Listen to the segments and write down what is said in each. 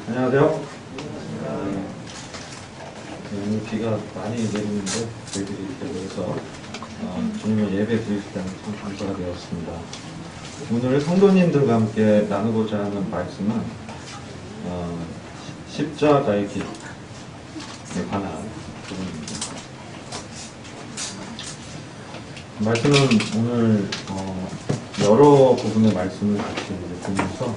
안녕하세요. 오늘 비가 많이 내리는데 저희들이 여기서 주님의 예배 드릴 수 있다는 참 감사가 되었습니다. 오늘 성도님들과 함께 나누고자 하는 말씀은 십자가의 길에 관한 부분입니다. 말씀은 오늘 여러 부분의 말씀을 같이 보면서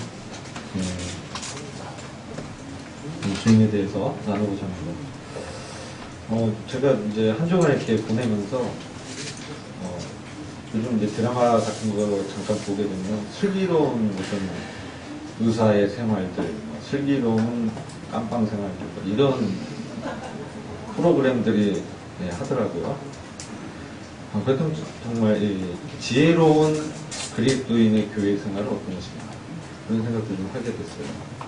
주님에 대해서 나누고자 합니다. 제가 이제 한 주간 이렇게 보내면서 요즘 이제 드라마 같은 거 잠깐 보게 되면 슬기로운 무슨 의사의 생활들, 슬기로운 깜빵 생활들 이런 프로그램들이 하더라고요. 그래도 정말 지혜로운 그리스도인의 교회 생활은 어떤 것인가 그런 생각도 좀 하게 됐어요.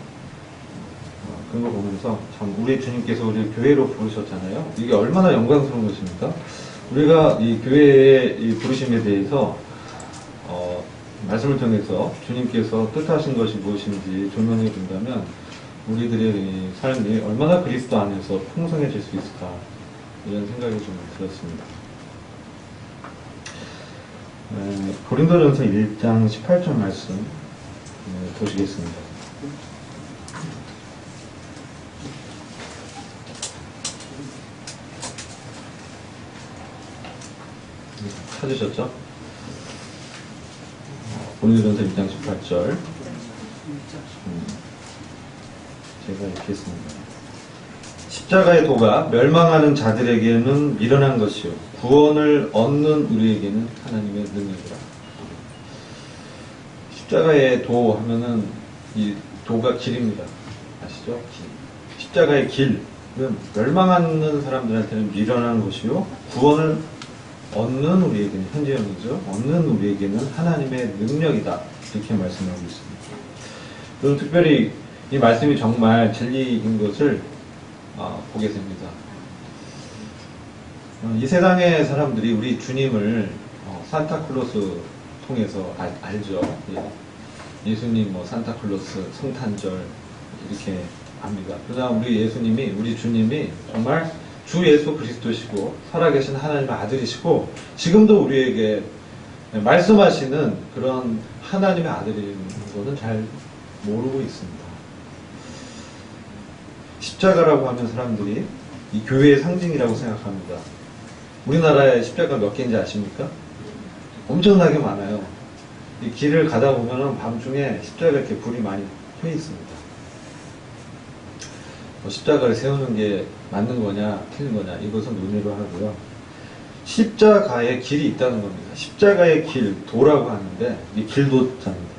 그런 걸 보면서 참 우리 주님께서 우리를 교회로 부르셨잖아요. 이게 얼마나 영광스러운 것입니까? 우리가 이 교회의 이 부르심에 대해서 말씀을 통해서 주님께서 뜻하신 것이 무엇인지 조명해 준다면 우리들의 이 삶이 얼마나 그리스도 안에서 풍성해질 수 있을까 이런 생각이 좀 들었습니다. 고린도전서 1장 18절 말씀 보시겠습니다. 찾으셨죠? 고린도전서 1장 18절 제가 읽겠습니다. 십자가의 도가 멸망하는 자들에게는 미련한 것이요 구원을 얻는 우리에게는 하나님의 능력이라. 십자가의 도 하면은 이 도가 길입니다. 아시죠? 십자가의 길은 멸망하는 사람들한테는 미련한 것이요 구원을 얻는 우리에게는, 현재형이죠. 얻는 우리에게는 하나님의 능력이다. 이렇게 말씀하고 있습니다. 그럼 특별히 이 말씀이 정말 진리인 것을 보게 됩니다. 이 세상의 사람들이 우리 주님을 산타클로스 통해서 알죠. 예수님 산타클로스 성탄절 이렇게 압니다. 그러나 우리 예수님이, 우리 주님이 정말 주 예수 그리스도시고 살아계신 하나님의 아들이시고 지금도 우리에게 말씀하시는 그런 하나님의 아들인 것은 잘 모르고 있습니다. 십자가라고 하면 사람들이 이 교회의 상징이라고 생각합니다. 우리나라에 십자가 몇 개인지 아십니까? 엄청나게 많아요. 이 길을 가다 보면 밤중에 십자가 이렇게 불이 많이 펴 있습니다. 십자가를 세우는 게 맞는 거냐 틀린 거냐 이것은 논의로 하고요. 십자가의 길이 있다는 겁니다. 십자가의 길, 도라고 하는데 이 길도자입니다.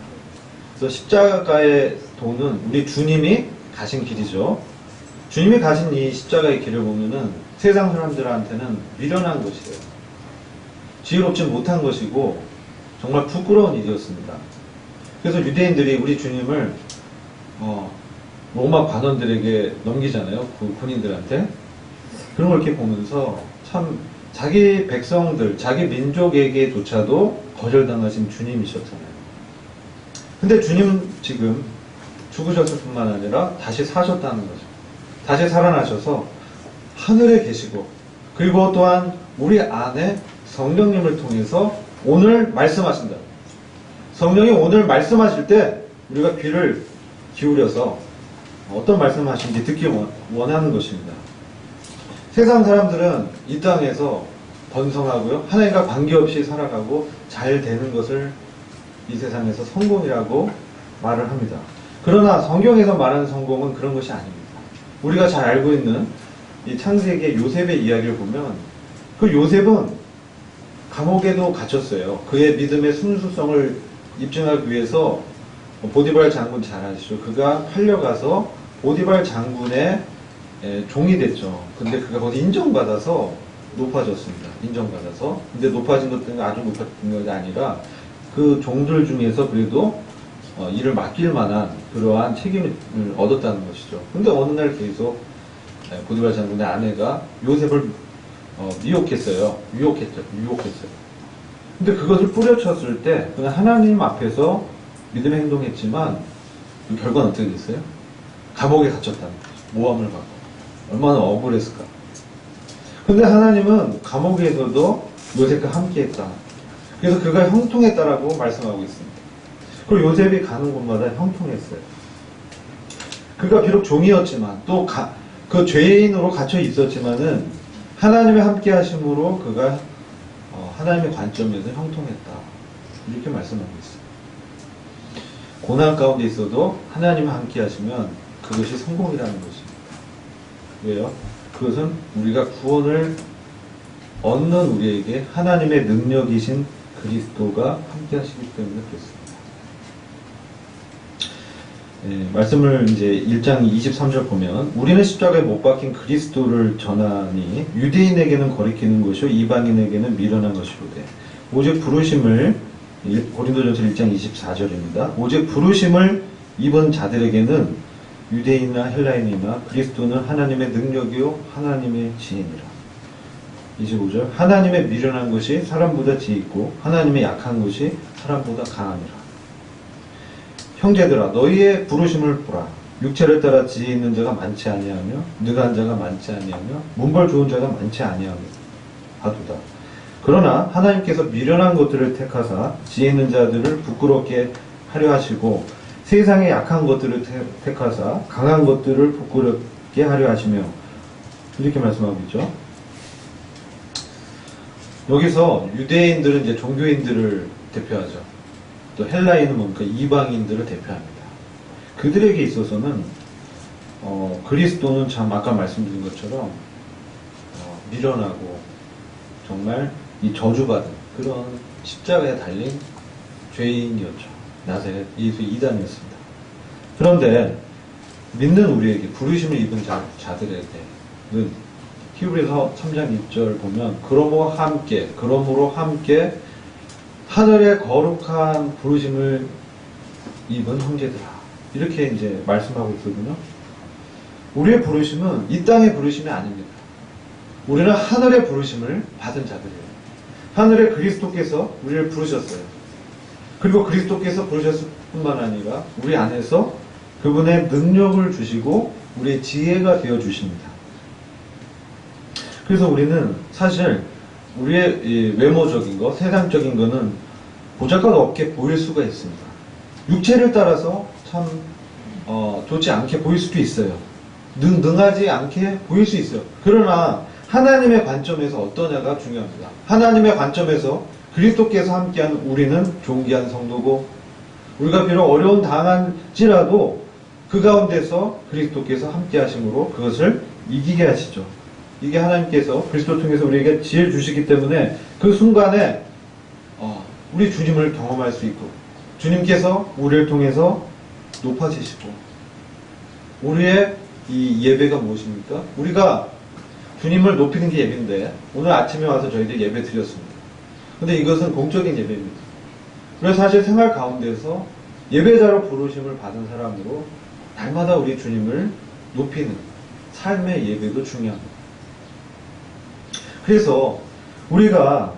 그래서 십자가의 도는 우리 주님이 가신 길이죠. 주님이 가신 이 십자가의 길을 보면은 세상 사람들한테는 미련한 것이에요. 지혜롭지 못한 것이고 정말 부끄러운 일이었습니다. 그래서 유대인들이 우리 주님을 로마 관원들에게 넘기잖아요. 그 군인들한테. 그런 걸 이렇게 보면서 참 자기 백성들, 자기 민족에게조차도 거절당하신 주님이셨잖아요. 근데 주님은 지금 죽으셨을 뿐만 아니라 다시 사셨다는 거죠. 다시 살아나셔서 하늘에 계시고 그리고 또한 우리 안에 성령님을 통해서 오늘 말씀하신다. 성령이 오늘 말씀하실 때 우리가 귀를 기울여서 어떤 말씀하시는지 듣기 원하는 것입니다. 세상 사람들은 이 땅에서 번성하고요. 하나님과 관계없이 살아가고 잘 되는 것을 이 세상에서 성공이라고 말을 합니다. 그러나 성경에서 말하는 성공은 그런 것이 아닙니다. 우리가 잘 알고 있는 이 창세기의 요셉의 이야기를 보면 그 요셉은 감옥에도 갇혔어요. 그의 믿음의 순수성을 입증하기 위해서 보디발 장군 잘 아시죠? 그가 팔려가서 보디발 장군의 종이 됐죠. 근데 그가 거기 인정받아서 높아졌습니다. 인정받아서. 근데 높아진 것 때문에 아주 높아진 것이 아니라 그 종들 중에서 그래도 일을 맡길 만한 그러한 책임을 얻었다는 것이죠. 근데 어느 날 계속 보디발 장군의 아내가 요셉을 유혹했어요. 근데 그것을 뿌려쳤을 때 그냥 하나님 앞에서 믿음의 행동했지만 그 결과는 어떻게 됐어요? 감옥에 갇혔다는 거죠. 모함을 받고. 얼마나 억울했을까. 근데 하나님은 감옥에서도 요셉과 함께 했다. 그래서 그가 형통했다라고 말씀하고 있습니다. 그리고 요셉이 가는 곳마다 형통했어요. 그가 비록 종이었지만 또 그 죄인으로 갇혀 있었지만은 하나님의 함께 하심으로 그가 하나님의 관점에서 형통했다. 이렇게 말씀하고 있어요. 고난 가운데 있어도 하나님과 함께 하시면 그것이 성공이라는 것입니다. 왜요? 그것은 우리가 구원을 얻는 우리에게 하나님의 능력이신 그리스도가 함께 하시기 때문에 그렇습니다. 말씀을 이제 1장 23절 보면 우리는 십자가에 못 박힌 그리스도를 전하니 유대인에게는 거리끼는 것이요 이방인에게는 미련한 것이로되 오직 부르심을 고린도전서 1장 24절입니다. 오직 부르심을 입은 자들에게는 유대인이나 헬라인이나 그리스도는 하나님의 능력이요 하나님의 지혜니라. 25절 하나님의 미련한 것이 사람보다 지혜 있고 하나님의 약한 것이 사람보다 강하니라. 형제들아 너희의 부르심을 보라. 육체를 따라 지혜 있는 자가 많지 아니하며 능한 자가 많지 아니하며 문벌 좋은 자가 많지 아니하며 하도다. 그러나 하나님께서 미련한 것들을 택하사 지혜 있는 자들을 부끄럽게 하려 하시고 세상의 약한 것들을 택하사 강한 것들을 부끄럽게 하려 하시며 이렇게 말씀하고 있죠. 여기서 유대인들은 이제 종교인들을 대표하죠. 또 헬라인은 뭡니까? 이방인들을 대표합니다. 그들에게 있어서는 그리스도는 참 아까 말씀드린 것처럼 미련하고 정말 이 저주받은 그런 십자가에 달린 죄인이었죠. 나사렛 예수 이단이었습니다. 그런데 믿는 우리에게 부르심을 입은 자들에게는 히브리서 3장 6절 보면 그러므로 함께 하늘의 거룩한 부르심을 입은 형제들아 이렇게 이제 말씀하고 있거든요. 우리의 부르심은 이 땅의 부르심이 아닙니다. 우리는 하늘의 부르심을 받은 자들이에요. 하늘의 그리스도께서 우리를 부르셨어요. 그리고 그리스도께서 부르셨을 뿐만 아니라 우리 안에서 그분의 능력을 주시고 우리의 지혜가 되어 주십니다. 그래서 우리는 사실 우리의 외모적인 거, 세상적인 거는 보잘것 없게 보일 수가 있습니다. 육체를 따라서 참 좋지 않게 보일 수도 있어요. 능하지 않게 보일 수 있어요. 그러나 하나님의 관점에서 어떠냐가 중요합니다. 하나님의 관점에서 그리스도께서 함께한 우리는 존귀한 성도고 우리가 비록 어려운 당한지라도 그 가운데서 그리스도께서 함께 하심으로 그것을 이기게 하시죠. 이게 하나님께서 그리스도 통해서 우리에게 지혜를 주시기 때문에 그 순간에 우리 주님을 경험할 수 있고 주님께서 우리를 통해서 높아지시고 우리의 이 예배가 무엇입니까? 우리가 주님을 높이는 게 예배인데 오늘 아침에 와서 저희들 예배 드렸습니다. 근데 이것은 공적인 예배입니다. 그래서 사실 생활 가운데서 예배자로 부르심을 받은 사람으로 날마다 우리 주님을 높이는 삶의 예배도 중요합니다. 그래서 우리가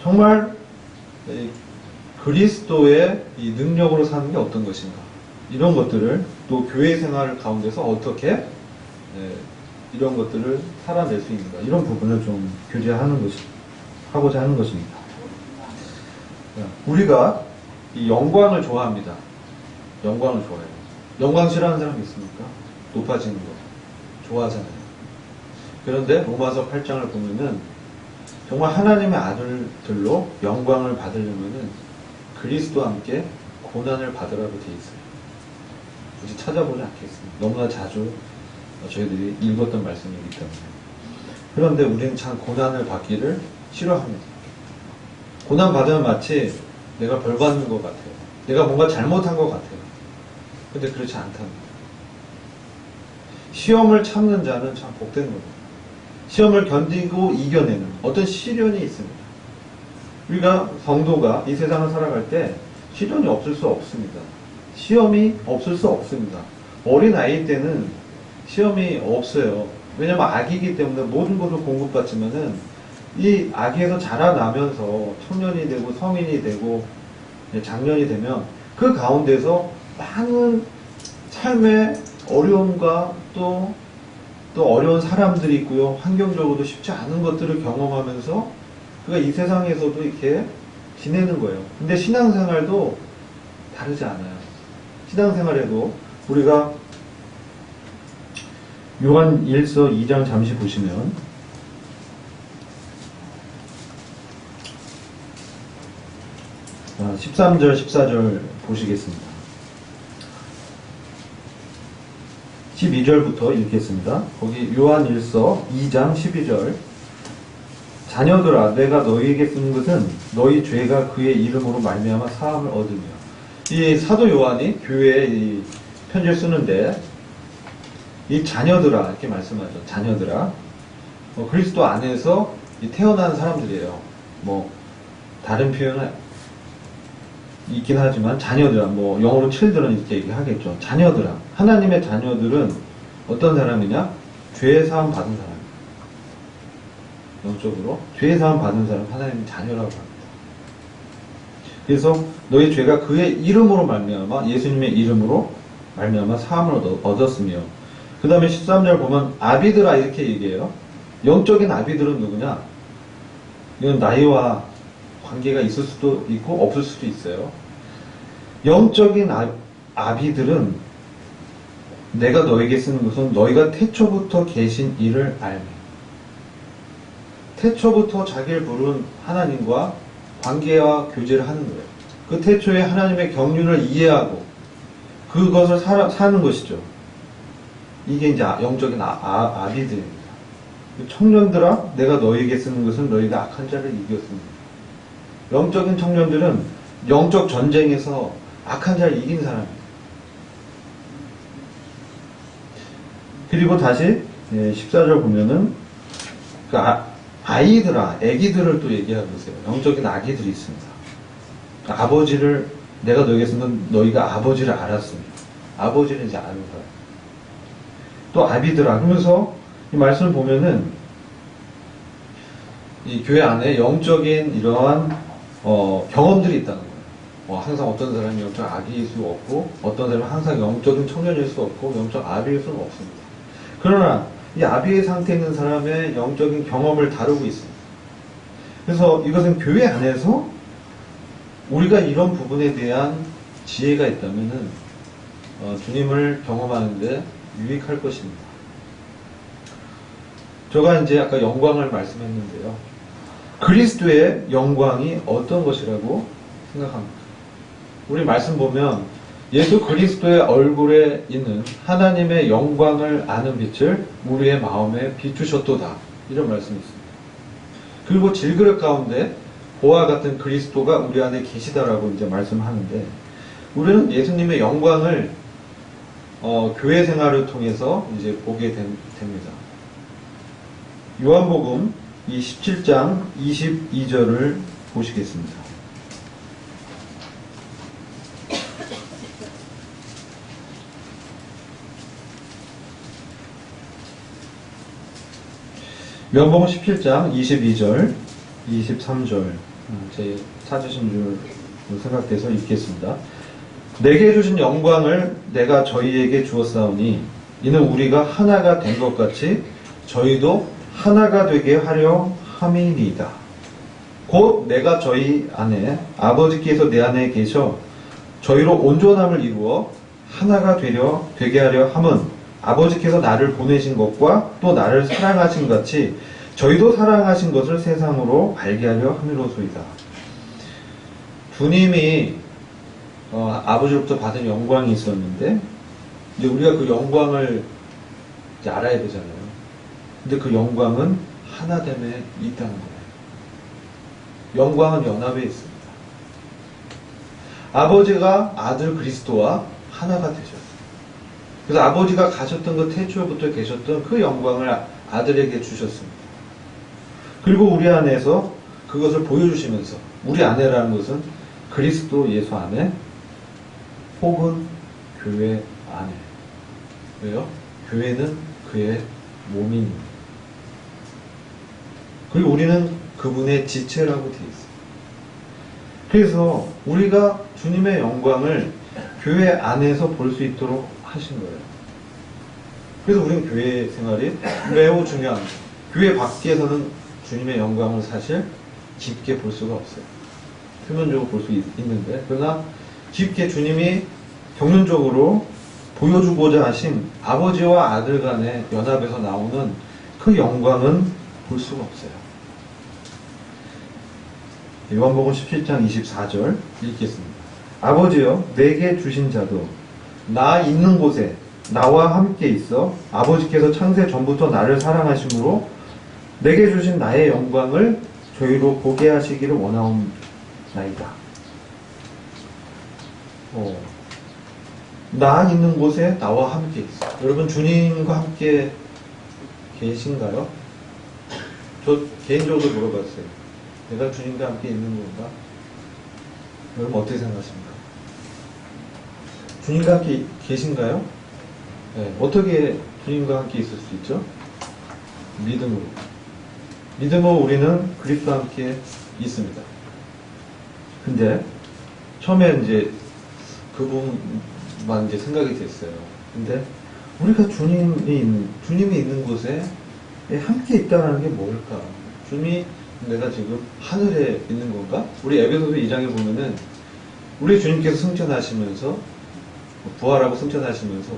정말 그리스도의 이 능력으로 사는 게 어떤 것인가 이런 것들을 또 교회 생활 가운데서 어떻게 이런 것들을 살아낼 수 있는가 이런 부분을 좀 하고자 하는 것입니다. 우리가 이 영광을 좋아합니다. 영광을 좋아해요. 영광 싫어하는 사람 있습니까? 높아지는 거 좋아하잖아요. 그런데 로마서 8장을 보면은 정말 하나님의 아들들로 영광을 받으려면은 그리스도와 함께 고난을 받으라고 되어 있어요. 굳이 찾아보지 않겠습니다. 너무나 자주 저희들이 읽었던 말씀이기 때문에. 그런데 우리는 참 고난을 받기를 싫어합니다. 고난 받으면 마치 내가 벌 받는 것 같아요. 내가 뭔가 잘못한 것 같아요. 근데 그렇지 않답니다. 시험을 참는 자는 참 복된 겁니다. 시험을 견디고 이겨내는 어떤 시련이 있습니다. 우리가 성도가 이 세상을 살아갈 때 시련이 없을 수 없습니다. 시험이 없을 수 없습니다. 어린 아이 때는 시험이 없어요. 왜냐면 아기이기 때문에 모든 것을 공급받지만은 이 아기에서 자라나면서 청년이 되고 성인이 되고 장년이 되면 그 가운데서 많은 삶의 어려움과 또 어려운 사람들이 있고요. 환경적으로도 쉽지 않은 것들을 경험하면서 그가 이 세상에서도 이렇게 지내는 거예요. 근데 신앙생활도 다르지 않아요. 신앙생활에도 우리가 요한 1서 2장 잠시 보시면 13절 14절 보시겠습니다. 12절부터 읽겠습니다. 거기 요한 1서 2장 12절 자녀들아 내가 너희에게 쓰는 것은 너희 죄가 그의 이름으로 말미암아 사함을 얻으며. 이 사도 요한이 교회에 이 편지를 쓰는데 이 자녀들아 이렇게 말씀하죠. 자녀들아 그리스도 안에서 태어난 사람들이에요. 뭐 다른 표현은 있긴 하지만 자녀들아, 뭐 영어로 children 이렇게 얘기하겠죠. 자녀들아, 하나님의 자녀들은 어떤 사람이냐? 죄 사함 받은 사람. 영적으로 죄 사함 받은 사람 하나님의 자녀라고 합니다. 그래서 너희 죄가 그의 이름으로 말미암아 예수님의 이름으로 말미암아 사함을 얻었으며. 그 다음에 13절 보면 아비들아 이렇게 얘기해요. 영적인 아비들은 누구냐? 이건 나이와 관계가 있을 수도 있고 없을 수도 있어요. 영적인 아비들은 내가 너에게 쓰는 것은 너희가 태초부터 계신 이를 알며. 태초부터 자기를 부른 하나님과 관계와 교제를 하는 거예요. 그 태초에 하나님의 경륜을 이해하고 그것을 사는 것이죠. 이게 이제 영적인 아비들입니다. 청년들아 내가 너희에게 쓰는 것은 너희가 악한 자를 이겼습니다. 영적인 청년들은 영적 전쟁에서 악한 자를 이긴 사람입니다. 그리고 다시 14절 보면은 그 아이들아, 애기들을 또 얘기하고 있어요. 영적인 아기들이 있습니다. 아버지를 내가 너희에게 쓴 건 너희가 아버지를 알았습니다. 아버지를 이제 아는 사람. 또 아비들아 그러면서 이 말씀을 보면은 이 교회 안에 영적인 이러한 경험들이 있다는 거예요. 항상 어떤 사람이 영적 아기일 수 없고 어떤 사람은 항상 영적인 청년일 수 없고 영적 아비일 수는 없습니다. 그러나 이 아비의 상태에 있는 사람의 영적인 경험을 다루고 있습니다. 그래서 이것은 교회 안에서 우리가 이런 부분에 대한 지혜가 있다면은 주님을 경험하는데 유익할 것입니다. 제가 이제 아까 영광을 말씀했는데요. 그리스도의 영광이 어떤 것이라고 생각합니까? 우리 말씀 보면 예수 그리스도의 얼굴에 있는 하나님의 영광을 아는 빛을 우리의 마음에 비추셨도다. 이런 말씀이 있습니다. 그리고 질그릇 가운데 보화 같은 그리스도가 우리 안에 계시다라고 이제 말씀하는데 우리는 예수님의 영광을 교회 생활을 통해서 이제 보게 됩니다. 요한복음 이 17장 22절을 보시겠습니다. 요한복음 17장 22절, 23절 제 찾으신 줄 생각돼서 읽겠습니다. 내게 주신 영광을 내가 저희에게 주었사오니 이는 우리가 하나가 된 것 같이 저희도 하나가 되게 하려 함이니이다. 곧 내가 저희 안에 아버지께서 내 안에 계셔 저희로 온전함을 이루어 하나가 되게 하려 함은 아버지께서 나를 보내신 것과 또 나를 사랑하신 같이 저희도 사랑하신 것을 세상으로 알게 하려 함이로소이다. 주님이 아버지로부터 받은 영광이 있었는데 이제 우리가 그 영광을 이제 알아야 되잖아요. 근데 그 영광은 하나됨에 있다는 거예요. 영광은 연합에 있습니다. 아버지가 아들 그리스도와 하나가 되셨어요. 그래서 아버지가 가셨던 그 태초부터 계셨던 그 영광을 아들에게 주셨습니다. 그리고 우리 안에서 그것을 보여주시면서 우리 안에라는 것은 그리스도 예수 안에 혹은 교회 안에. 왜요? 교회는 그의 몸입니다. 그리고 우리는 그분의 지체라고 되어 있어요. 그래서 우리가 주님의 영광을 교회 안에서 볼 수 있도록 하신 거예요. 그래서 우리는 교회 생활이 매우 중요한 거예요. 교회 밖에서는 주님의 영광을 사실 깊게 볼 수가 없어요. 표면적으로 볼 수 있는데, 그러나 깊게 주님이 경륜적으로 보여주고자 하신 아버지와 아들 간의 연합에서 나오는 그 영광은 볼 수가 없어요. 요한복음 17장 24절 읽겠습니다. 아버지여 내게 주신 자도 나 있는 곳에 나와 함께 있어 아버지께서 창세 전부터 나를 사랑하심으로 내게 주신 나의 영광을 저희로 보게 하시기를 원하옵나이다. 나 있는 곳에 나와 함께 있어. 여러분 주님과 함께 계신가요? 저 개인적으로 물어봤어요. 내가 주님과 함께 있는 건가? 여러분 어떻게 생각하십니까? 주님과 함께 계신가요? 네, 어떻게 주님과 함께 있을 수 있죠? 믿음으로. 믿음으로 우리는 그리스도와 함께 있습니다. 근데 처음에 이제 그 부분만 이제 생각이 됐어요. 근데 우리가 주님이 있는 곳에 함께 있다는 게 뭘까? 주님이 내가 지금 하늘에 있는 건가? 우리 에베소서 2장에 보면은 우리 주님께서 승천하시면서 부활하고 승천하시면서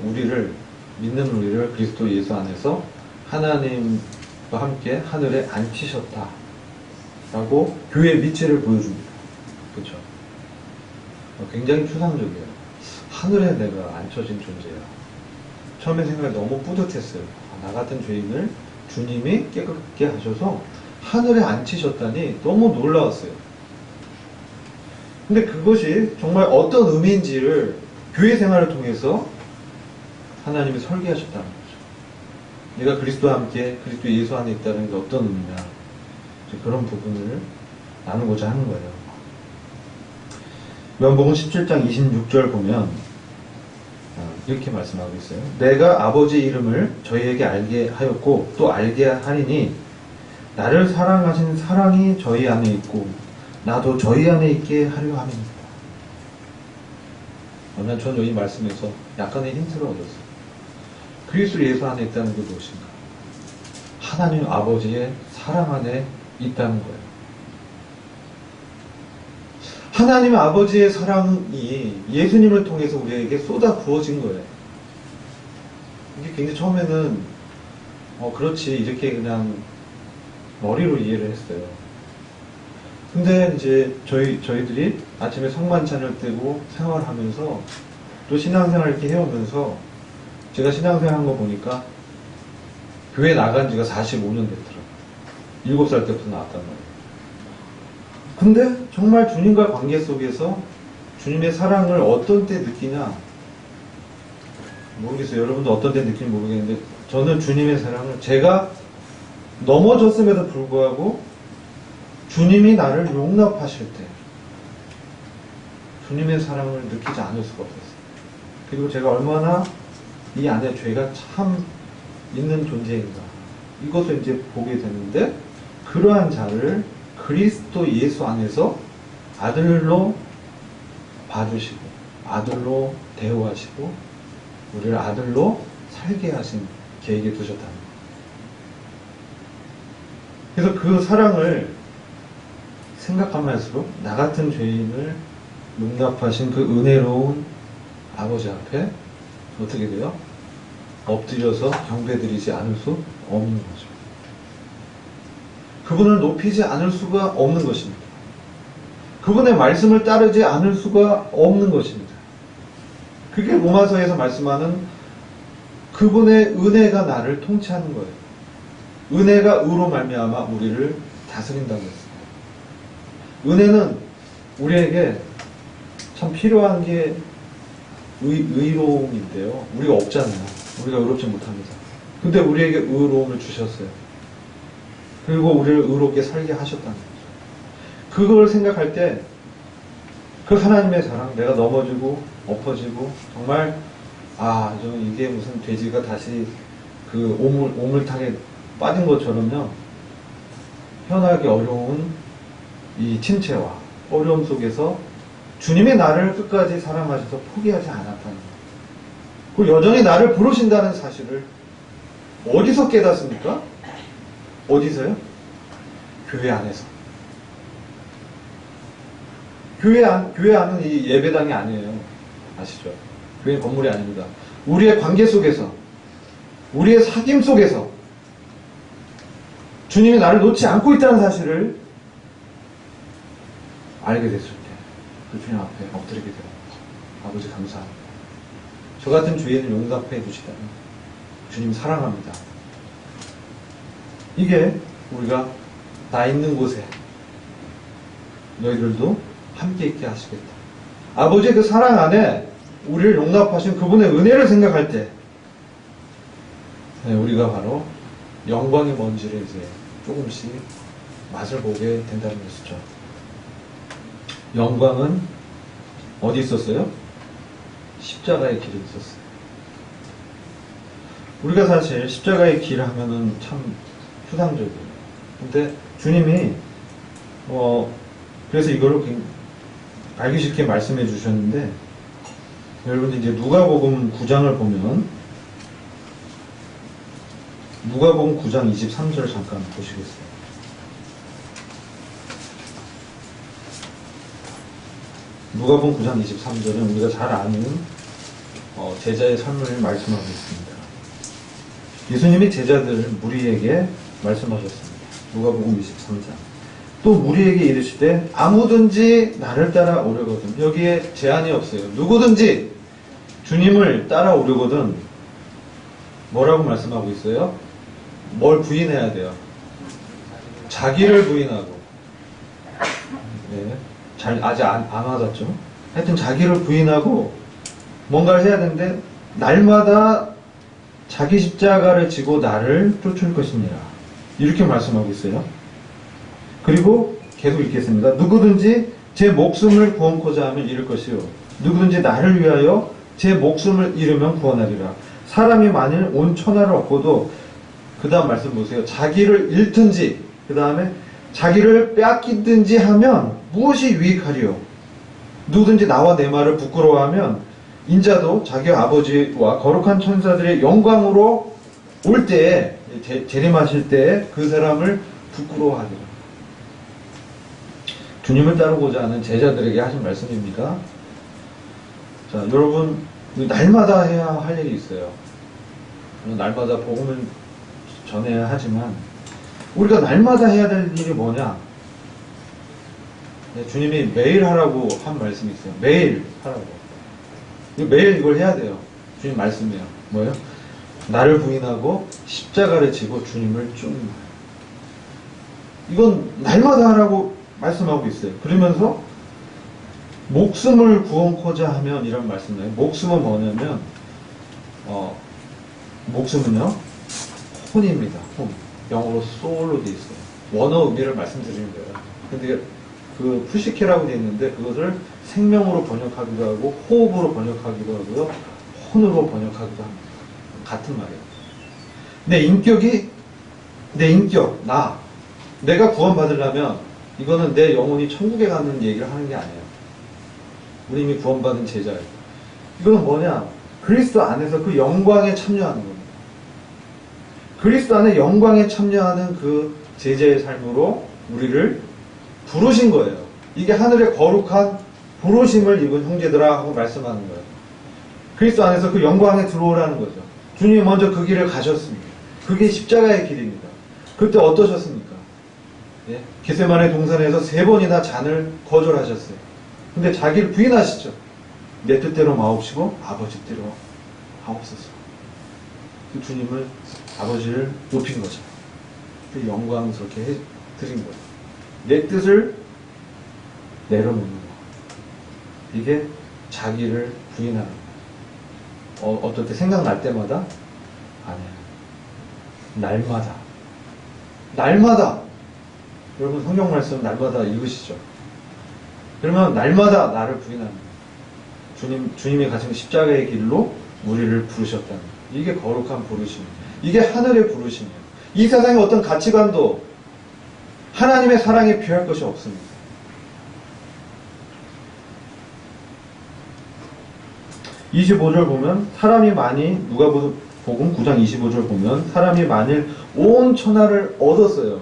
믿는 우리를 그리스도 예수 안에서 하나님과 함께 하늘에 앉히셨다 라고 교회의 위치를 보여줍니다. 그렇죠? 굉장히 추상적이에요. 하늘에 내가 앉혀진 존재야. 처음에 생각이 너무 뿌듯했어요. 나 같은 죄인을 주님이 깨끗게 하셔서 하늘에 앉히셨다니 너무 놀라웠어요. 근데 그것이 정말 어떤 의미인지를 교회 생활을 통해서 하나님이 설계하셨다는 거죠. 내가 그리스도와 함께 그리스도 예수 안에 있다는 게 어떤 의미냐, 그런 부분을 나누고자 하는 거예요. 요한복음 17장 26절 보면 이렇게 말씀하고 있어요. 내가 아버지 이름을 저희에게 알게 하였고 또 알게 하리니 나를 사랑하신 사랑이 저희 안에 있고 나도 저희 안에 있게 하려 함입니다. 오늘 저는 이 말씀에서 약간의 힌트를 얻었어요. 그리스도 예수 안에 있다는 게 무엇인가? 하나님 아버지의 사랑 안에 있다는 거예요. 하나님 아버지의 사랑이 예수님을 통해서 우리에게 쏟아 부어진 거예요. 이게 굉장히 처음에는 그렇지 이렇게 그냥 머리로 이해를 했어요. 근데 이제 저희들이 아침에 성만찬을 뜨고 생활하면서 또 신앙생활 이렇게 해오면서 제가 신앙생활 한 거 보니까 교회 나간 지가 45년 됐더라고요. 7살 때부터 나왔단 말이에요. 근데 정말 주님과 관계 속에서 주님의 사랑을 어떤 때 느끼냐 모르겠어요. 여러분도 어떤 때 느끼는지 모르겠는데 저는 주님의 사랑을 제가 넘어졌음에도 불구하고 주님이 나를 용납하실 때 주님의 사랑을 느끼지 않을 수가 없었어요. 그리고 제가 얼마나 이 안에 죄가 참 있는 존재인가 이것을 이제 보게 되는데 그러한 자를 그리스도 예수 안에서 아들로 봐주시고 아들로 대우하시고 우리를 아들로 살게 하신 계획에 두셨다는 거예요. 그래서 그 사랑을 생각하면 할수록 나 같은 죄인을 용납하신 그 은혜로운 아버지 앞에 어떻게 돼요? 엎드려서 경배드리지 않을 수 없는 거죠. 그분을 높이지 않을 수가 없는 것입니다. 그분의 말씀을 따르지 않을 수가 없는 것입니다. 그게 로마서에서 말씀하는 그분의 은혜가 나를 통치하는 거예요. 은혜가 의로 말미암아 우리를 다스린다고 했습니다. 은혜는 우리에게 참 필요한 게 의로움인데요. 우리가 없잖아요. 우리가 의롭지 못합니다. 근데 우리에게 의로움을 주셨어요. 그리고 우리를 의롭게 살게 하셨다는 거죠. 그걸 생각할 때 그 하나님의 사랑, 내가 넘어지고 엎어지고 정말 이게 무슨 돼지가 다시 그 오물탕에 빠진 것처럼요. 편하기 어려운 이 침체와 어려움 속에서 주님이 나를 끝까지 사랑하셔서 포기하지 않았다는 것. 그리고 여전히 나를 부르신다는 사실을 어디서 깨닫습니까? 어디서요? 교회 안에서. 교회 안은 이 예배당이 아니에요. 아시죠? 교회는 건물이 아닙니다. 우리의 관계 속에서, 우리의 사귐 속에서 주님이 나를 놓지 않고 있다는 사실을 알게 됐을 때, 그 주님 앞에 엎드리게 되는 거죠. 아버지 감사합니다. 저 같은 주에는 용납해 주시다니. 주님 사랑합니다. 이게 우리가 나 있는 곳에 너희들도 함께 있게 하시겠다. 아버지의 그 사랑 안에 우리를 용납하신 그분의 은혜를 생각할 때 우리가 바로 영광의 먼지를 이제 조금씩 맛을 보게 된다는 것이죠. 영광은 어디 있었어요? 십자가의 길에 있었어요. 우리가 사실 십자가의 길 하면은 참 추상적이에요. 근데 주님이 그래서 이걸로 알기 쉽게 말씀해 주셨는데, 여러분 이제 누가복음 9장을 보면 누가복음 9장 23절 잠깐 보시겠어요? 누가복음 9장 23절은 우리가 잘 아는 제자의 삶을 말씀하고 있습니다. 예수님이 제자들 무리에게 말씀하셨습니다. 누가복음 23장. 또 무리에게 이르시되 아무든지 나를 따라오려거든. 여기에 제한이 없어요. 누구든지 주님을 따라오려거든 뭐라고 말씀하고 있어요? 뭘 부인해야 돼요? 자기를 부인하고. 네. 아직 안 와닿죠? 하여튼 자기를 부인하고 뭔가를 해야 되는데 날마다 자기 십자가를 지고 나를 쫓을 것이니라. 이렇게 말씀하고 있어요. 그리고 계속 읽겠습니다. 누구든지 제 목숨을 구원코자 하면 잃을 것이요. 누구든지 나를 위하여 제 목숨을 잃으면 구원하리라. 사람이 만일 온 천하를 얻고도 그 다음 말씀 보세요. 자기를 잃든지 그 다음에 자기를 빼앗기든지 하면 무엇이 유익하리요? 누구든지 나와 내 말을 부끄러워하면 인자도 자기 아버지와 거룩한 천사들의 영광으로 올 때에 재림하실 때에 그 사람을 부끄러워하리라. 주님을 따르고자 하는 제자들에게 하신 말씀입니다. 자, 여러분 날마다 해야 할 일이 있어요. 날마다 복음을 전해야 하지만 우리가 날마다 해야 될 일이 뭐냐? 주님이 매일 하라고 한 말씀이 있어요. 매일 하라고. 매일 이걸 해야 돼요. 주님 말씀이에요. 뭐예요? 나를 부인하고 십자가를 지고 주님을 쫓는 거예요. 이건 날마다 하라고 말씀하고 있어요. 그러면서 목숨을 구원코자 하면 이런 말씀이에요. 목숨은 뭐냐면 목숨은요 혼입니다. 혼. 영어로 soul로 돼 있어요. 원어 의미를 말씀드리는 거예요. 근데 그 푸시케라고 돼 있는데 그것을 생명으로 번역하기도 하고 호흡으로 번역하기도 하고요. 혼으로 번역하기도 합니다. 같은 말이에요. 내 인격, 내가 구원받으려면 이거는 내 영혼이 천국에 가는 얘기를 하는 게 아니에요. 우리 이미 구원받은 제자예요. 이거는 뭐냐? 그리스도 안에서 그 영광에 참여하는 겁니다. 그리스도 안에 영광에 참여하는 그 제자의 삶으로 우리를 부르신 거예요. 이게 하늘의 거룩한 부르심을 입은 형제들아 하고 말씀하는 거예요. 그리스도 안에서 그 영광에 들어오라는 거죠. 주님이 먼저 그 길을 가셨습니다. 그게 십자가의 길입니다. 그때 어떠셨습니까? 예? 겟세마네 동산에서 3번이나 잔을 거절하셨어요. 근데 자기를 부인하시죠. 내 뜻대로 마옵시고 아버지 뜻대로 하옵소서. 그 주님을 아버지를 높인 거죠. 그 영광스럽게 드린 거예요. 내 뜻을 내려놓는 거. 이게 자기를 부인하는 거예요. 어떨 때 생각날 때마다 아니에요. 날마다 여러분 성경 말씀 날마다 읽으시죠. 그러면 날마다 나를 부인하는 거예요. 주님이 가신 십자가의 길로 우리를 부르셨다는 거예요. 이게 거룩한 부르심이에요. 이게 하늘의 부르심이에요. 이 세상의 어떤 가치관도 하나님의 사랑에 비할 것이 없습니다. (25절) 보면 사람이 많이 누가복음 복음 9장 25절 보면 사람이 만일 온 천하를 얻었어요.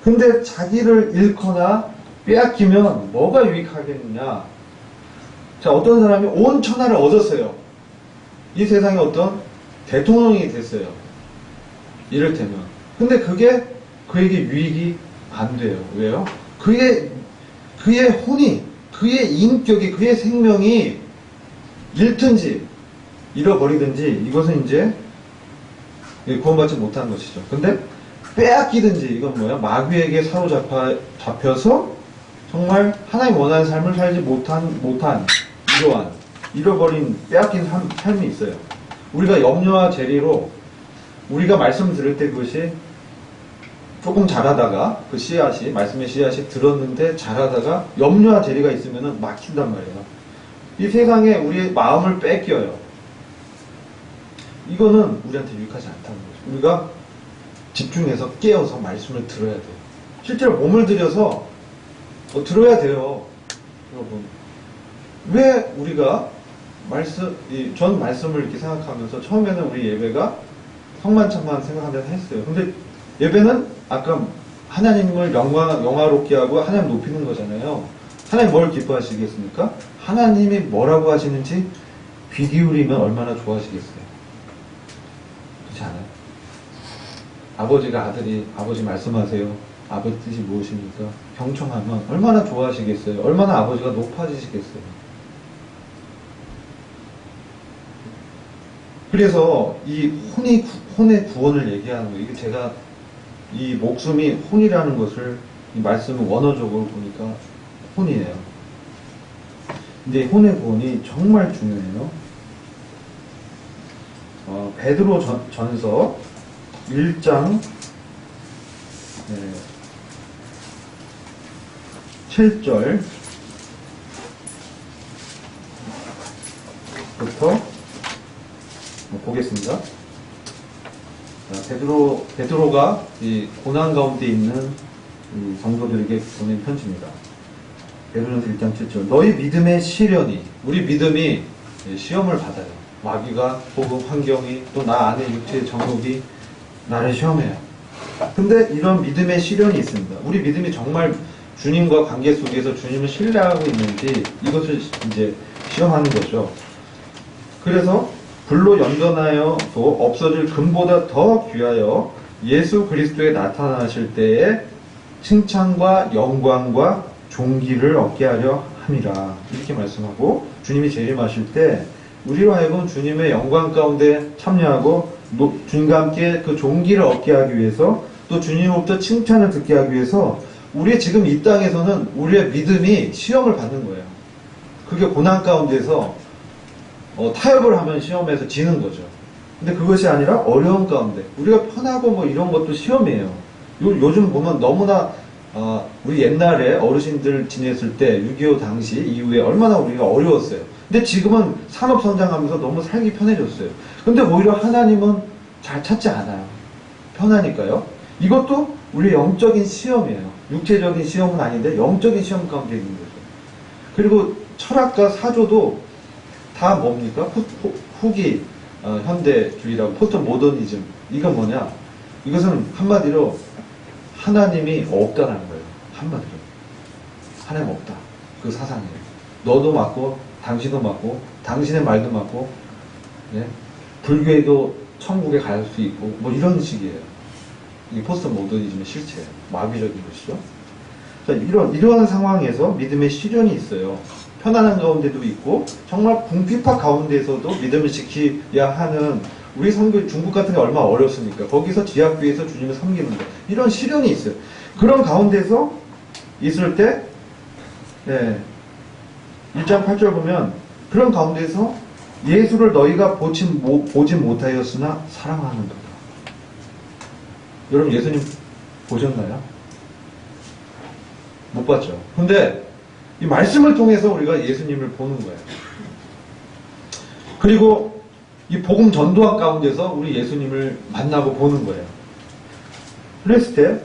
근데 자기를 잃거나 빼앗기면 뭐가 유익하겠느냐? 자, 어떤 사람이 온 천하를 얻었어요. 이 세상에 어떤 대통령이 됐어요. 이를테면. 근데 그게 그에게 유익이 안 돼요. 왜요? 그의 혼이, 그의 인격이, 그의 생명이 잃든지 잃어버리든지 이것은 이제 구원받지 못한 것이죠. 근데 빼앗기든지 이건 뭐야? 마귀에게 사로잡혀서 정말 하나님 원하는 삶을 살지 못한 이러한 잃어버린 빼앗긴 삶이 있어요. 우리가 염려와 재리로 우리가 말씀 들을 때 그것이 조금 잘하다가 그 씨앗이 말씀의 씨앗이 들었는데 잘하다가 염려와 재리가 있으면 막힌단 말이에요. 이 세상에 우리의 마음을 뺏겨요. 이거는 우리한테 유익하지 않다는 거죠. 우리가 집중해서 깨어서 말씀을 들어야 돼요. 실제로 몸을 들여서 들어야 돼요. 여러분. 왜 우리가 전 말씀을 이렇게 생각하면서 처음에는 우리 예배가 성만찬만 생각한다 했어요. 근데 예배는 아까 하나님을 영화롭게 하고 하나님 높이는 거잖아요. 하나님 뭘 기뻐하시겠습니까? 하나님이 뭐라고 하시는지 귀 기울이면 얼마나 좋아하시겠어요? 그렇지 않아요? 아버지가 아버지 말씀하세요. 아버지 뜻이 무엇입니까? 경청하면 얼마나 좋아하시겠어요? 얼마나 아버지가 높아지시겠어요? 그래서 이 혼의 구원을 얘기하는 거예요. 이게 제가 이 목숨이 혼이라는 것을 이 말씀을 원어적으로 보니까 혼이에요. 근데 혼의 구원이 정말 중요해요. 베드로 전서 1장 7절부터 보겠습니다. 베드로가 이 고난 가운데 있는 이 성도들에게 보낸 편지입니다. 베드로전서 1장 7절. 너희 믿음의 시련이, 우리 믿음이 시험을 받아요. 마귀가 혹은 환경이 또 나 안에 육체의 정욕이 나를 시험해요. 근데 이런 믿음의 시련이 있습니다. 우리 믿음이 정말 주님과 관계 속에서 주님을 신뢰하고 있는지 이것을 이제 시험하는 거죠. 그래서 불로 연전하여도 없어질 금보다 더 귀하여 예수 그리스도에 나타나실 때에 칭찬과 영광과 존귀를 얻게 하려 함이라. 이렇게 말씀하고 주님이 재림하실 때 우리로 하여금 주님의 영광 가운데 참여하고 주님과 함께 그 존귀를 얻게 하기 위해서 또 주님으로부터 칭찬을 듣게 하기 위해서 우리의 지금 이 땅에서는 우리의 믿음이 시험을 받는 거예요. 그게 고난 가운데서 타협을 하면 시험에서 지는 거죠. 근데 그것이 아니라 어려운 가운데 우리가 편하고 뭐 이런 것도 시험이에요. 요즘 보면 너무나 우리 옛날에 어르신들 지냈을 때 6.25 당시 이후에 얼마나 우리가 어려웠어요. 근데 지금은 산업 성장하면서 너무 살기 편해졌어요. 근데 오히려 하나님은 잘 찾지 않아요. 편하니까요. 이것도 우리의 영적인 시험이에요. 육체적인 시험은 아닌데 영적인 시험 가운데 있는 거죠. 그리고 철학과 사조도 다 뭡니까? 후기 현대주의라고 포스트 모더니즘. 이건 뭐냐? 이것은 한마디로 하나님이 없다라는 거예요. 한마디로 하나님 없다. 그 사상이에요. 너도 맞고 당신도 맞고 당신의 말도 맞고 예? 불교에도 천국에 갈 수 있고 뭐 이런 식이에요. 이 포스트 모더니즘의 실체예요. 마귀적인 것이죠. 자, 이러한 상황에서 믿음의 시련이 있어요. 편안한 가운데도 있고 정말 궁핍화 가운데서도 믿음을 지켜야 하는 우리 선교 중국 같은 게 얼마나 어렵습니까? 거기서 지하교회에서 주님을 섬기는 거 이런 시련이 있어요. 그런 가운데서 있을 때 1장 8절 보면 그런 가운데서 예수를 너희가 보지 못하였으나 사랑하는도다. 여러분 예수님 보셨나요? 못 봤죠. 근데 이 말씀을 통해서 우리가 예수님을 보는 거예요. 그리고 이 복음 전도학 가운데서 우리 예수님을 만나고 보는 거예요. 그랬을 때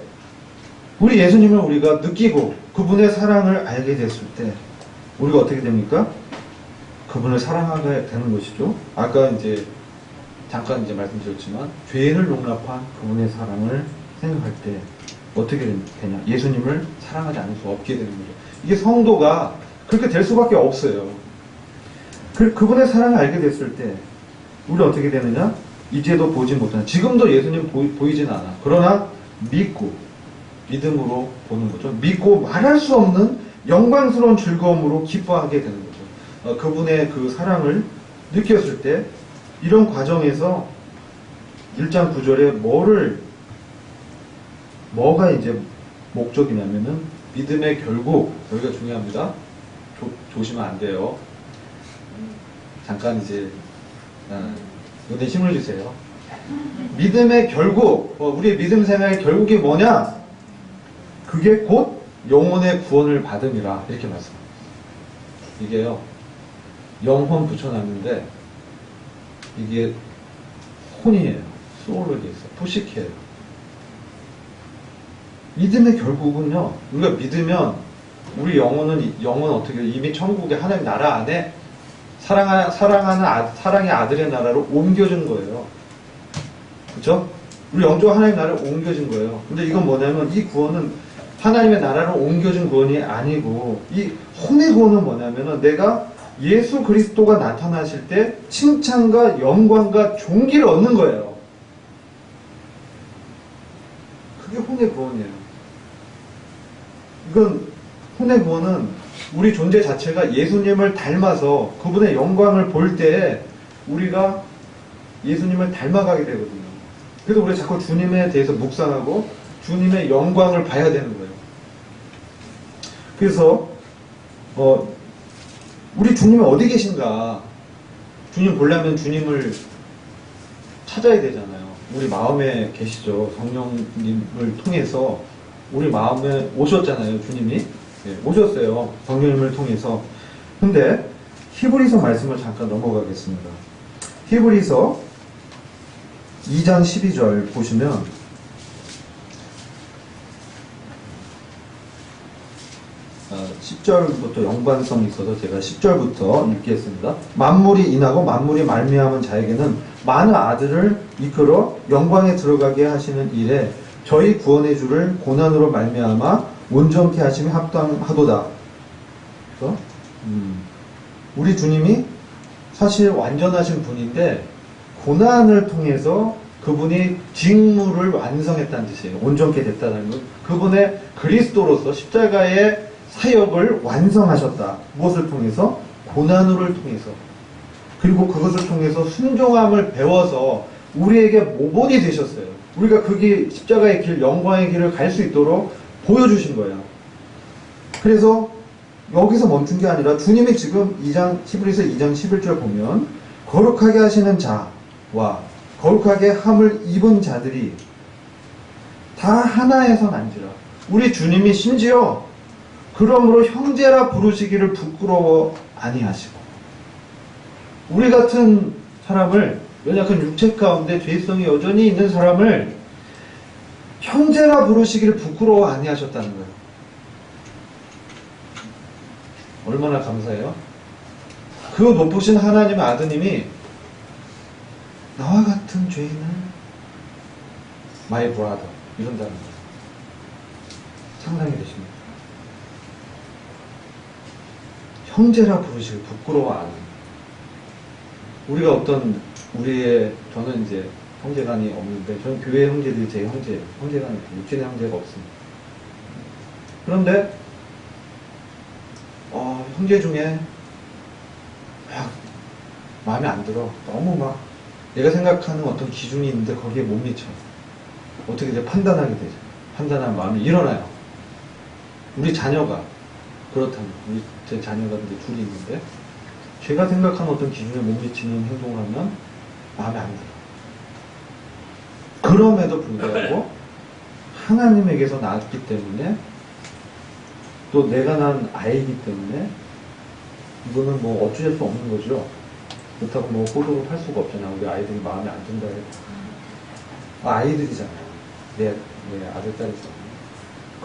우리 예수님을 우리가 느끼고 그분의 사랑을 알게 됐을 때 우리가 어떻게 됩니까? 그분을 사랑하게 되는 것이죠. 아까 이제 잠깐 이제 말씀드렸지만 죄인을 용납한 그분의 사랑을 생각할 때 어떻게 되냐? 예수님을 사랑하지 않을 수 없게 되는 거죠. 이게 성도가 그렇게 될 수밖에 없어요. 그분의 사랑을 알게 됐을 때 우리 어떻게 되느냐? 이제도 보지 못하는, 지금도 예수님 보이진 않아. 그러나 믿고 믿음으로 보는 거죠. 믿고 말할 수 없는 영광스러운 즐거움으로 기뻐하게 되는 거죠. 그분의 그 사랑을 느꼈을 때 이런 과정에서 1장 9절에 뭐가 이제 목적이냐면은 믿음의 결국, 여기가 중요합니다. 조심하면 안 돼요. 잠깐 이제 눈에 힘을 주세요. 믿음의 결국, 우리의 믿음 생활의 결국이 뭐냐? 그게 곧 영혼의 구원을 받음이라, 이렇게 말씀합니다. 이게요, 영혼 붙여놨는데 이게 혼이에요. 소울로 돼 있어요. 푸시케예요. 믿음의 결국은요, 우리가 믿으면 우리 영혼 어떻게 이미 천국의 하나님 나라 안에 사랑의 아들의 나라로 옮겨진 거예요. 그렇죠? 우리 영적 하나님 나라로 옮겨진 거예요. 근데 이건 뭐냐면 이 구원은 하나님의 나라로 옮겨진 구원이 아니고, 이 혼의 구원은 뭐냐면은 내가 예수 그리스도가 나타나실 때 칭찬과 영광과 존귀를 얻는 거예요. 그게 혼의 구원이에요. 이건 혼의 구원은 우리 존재 자체가 예수님을 닮아서 그분의 영광을 볼 때 우리가 예수님을 닮아가게 되거든요. 그래서 우리가 자꾸 주님에 대해서 묵상하고 주님의 영광을 봐야 되는 거예요. 그래서 우리 주님은 어디 계신가? 주님 보려면 주님을 찾아야 되잖아요. 우리 마음에 계시죠. 성령님을 통해서 우리 마음에 오셨잖아요. 주님이. 네, 오셨어요. 성령님을 통해서. 근데 히브리서 말씀을 잠깐 넘어가겠습니다. 히브리서 2장 12절 보시면 10절부터 연관성이 있어서 제가 10절부터 읽겠습니다. 만물이 인하고 만물이 말미암은 자에게는 많은 아들을 이끌어 영광에 들어가게 하시는 일에 저희 구원의 주를 고난으로 말미암아 온전케 하심이 합당하도다. 그래서 우리 주님이 사실 완전하신 분인데 고난을 통해서 그분이 직무를 완성했다는 뜻이에요. 온전케 됐다는 것. 그분의 그리스도로서 십자가의 사역을 완성하셨다. 무엇을 통해서? 고난을 통해서. 그리고 그것을 통해서 순종함을 배워서 우리에게 모본이 되셨어요. 우리가 그 길, 십자가의 길, 영광의 길을 갈 수 있도록 보여주신 거예요. 그래서 여기서 멈춘 게 아니라 주님이 지금 히브리서 2장 11절 보면 거룩하게 하시는 자와 거룩하게 함을 입은 자들이 다 하나에서 난지라. 우리 주님이 심지어 그러므로 형제라 부르시기를 부끄러워 아니하시고, 우리 같은 사람을, 연약한 육체 가운데 죄성이 여전히 있는 사람을 형제라 부르시기를 부끄러워 아니하셨다는 거예요. 얼마나 감사해요? 그 높으신 하나님의 아드님이 나와 같은 죄인을 my brother 이런다는 거예요. 상당히 되십니다. 형제라 부르시길 부끄러워 안 해요. 우리가 저는 이제 형제간이 없는데, 저는 교회 형제들이 제 형제예요. 형제간이 육신의 형제가 없습니다. 그런데 형제 중에 막 마음에 안 들어. 너무 막 내가 생각하는 어떤 기준이 있는데 거기에 못 미쳐. 어떻게 돼? 판단하게 되죠. 판단하는 마음이 일어나요. 우리 자녀가 그렇다면, 제 자녀가 근데 둘이 있는데 제가 생각하는 어떤 기준에 못 미치는 행동을 하면 마음에 안 들어. 그럼에도 불구하고 하나님에게서 낳았기 때문에, 또 내가 낳은 아이이기 때문에 이거는 뭐 어찌할 수 없는 거죠. 그렇다고 뭐 호도를 할 수가 없잖아. 우리 아이들이 마음에 안 든다 해도 아이들이잖아요. 내 아들, 딸이잖아요.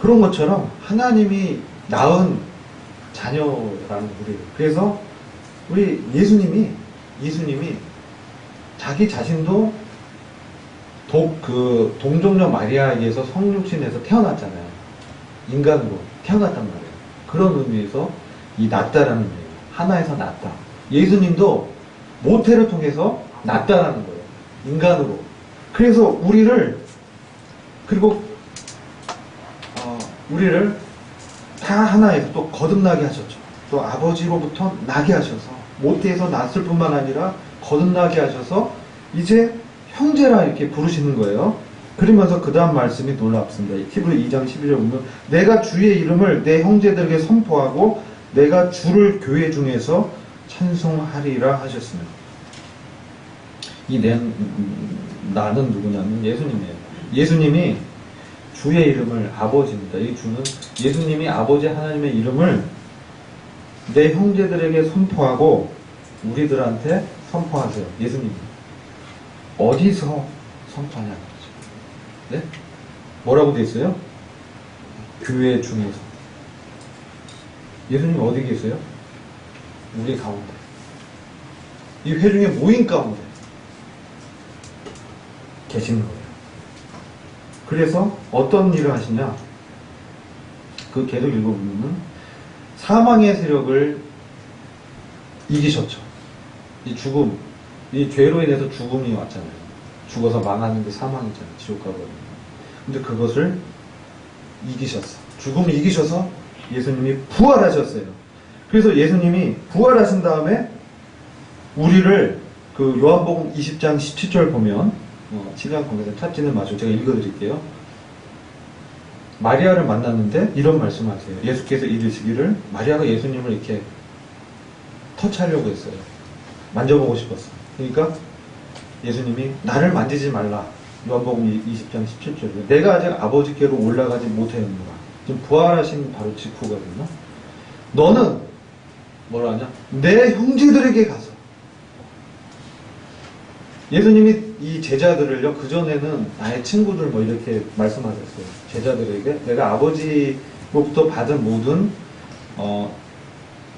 그런 것처럼 하나님이 낳은 자녀라는 우리. 그래서 우리 예수님이 자기 자신도 동정녀 마리아에게서 성육신에서 태어났잖아요. 인간으로 태어났단 말이에요. 그런 의미에서 이 낫다라는 의미예요. 하나에서 낫다. 예수님도 모태를 통해서 낫다라는 거예요. 인간으로. 그래서 우리를 다 하나에서 또 거듭나게 하셨죠. 또 아버지로부터 나게 하셔서 모태에서 났을 뿐만 아니라 거듭나게 하셔서 이제 형제라 이렇게 부르시는 거예요. 그러면서 그 다음 말씀이 놀랍습니다. 히브리 2장 11절 보면 내가 주의 이름을 내 형제들에게 선포하고 내가 주를 교회 중에서 찬송하리라 하셨습니다. 나는 누구냐면 예수님이에요. 예수님이 주의 이름을 아버지입니다. 이 주는 예수님이 아버지 하나님의 이름을 내 형제들에게 선포하고 우리들한테 선포하세요. 예수님이. 어디서 선포하냐는 거죠. 네? 뭐라고 돼 있어요? 교회 중에서. 예수님 어디 계세요? 우리 가운데. 이 회중의 모임 가운데 계시는 거예요. 그래서 어떤 일을 하시냐? 그 계속 읽어보면 사망의 세력을 이기셨죠. 이 죽음, 이 죄로 인해서 죽음이 왔잖아요. 죽어서 망하는 게 사망이잖아요. 지옥 가버리는. 근데 그것을 이기셨어. 죽음을 이기셔서 예수님이 부활하셨어요. 그래서 예수님이 부활하신 다음에 우리를 그 요한복음 20장 17절 보면 시간 관계상 찾지는 마시고 제가 읽어드릴게요. 마리아를 만났는데 이런 말씀하세요. 예수께서 이르시기를 마리아가 예수님을 이렇게 터치하려고 했어요. 만져보고 싶었어요. 그러니까 예수님이 나를 만지지 말라. 요한복음 20장 17절에 내가 아직 아버지께로 올라가지 못하였노라. 지금 부활하신 바로 직후거든요. 너는 뭐라 하냐? 내 형제들에게 가서. 예수님이 이 제자들을요, 그전에는 나의 친구들 뭐 이렇게 말씀하셨어요. 제자들에게 내가 아버지로부터 받은 모든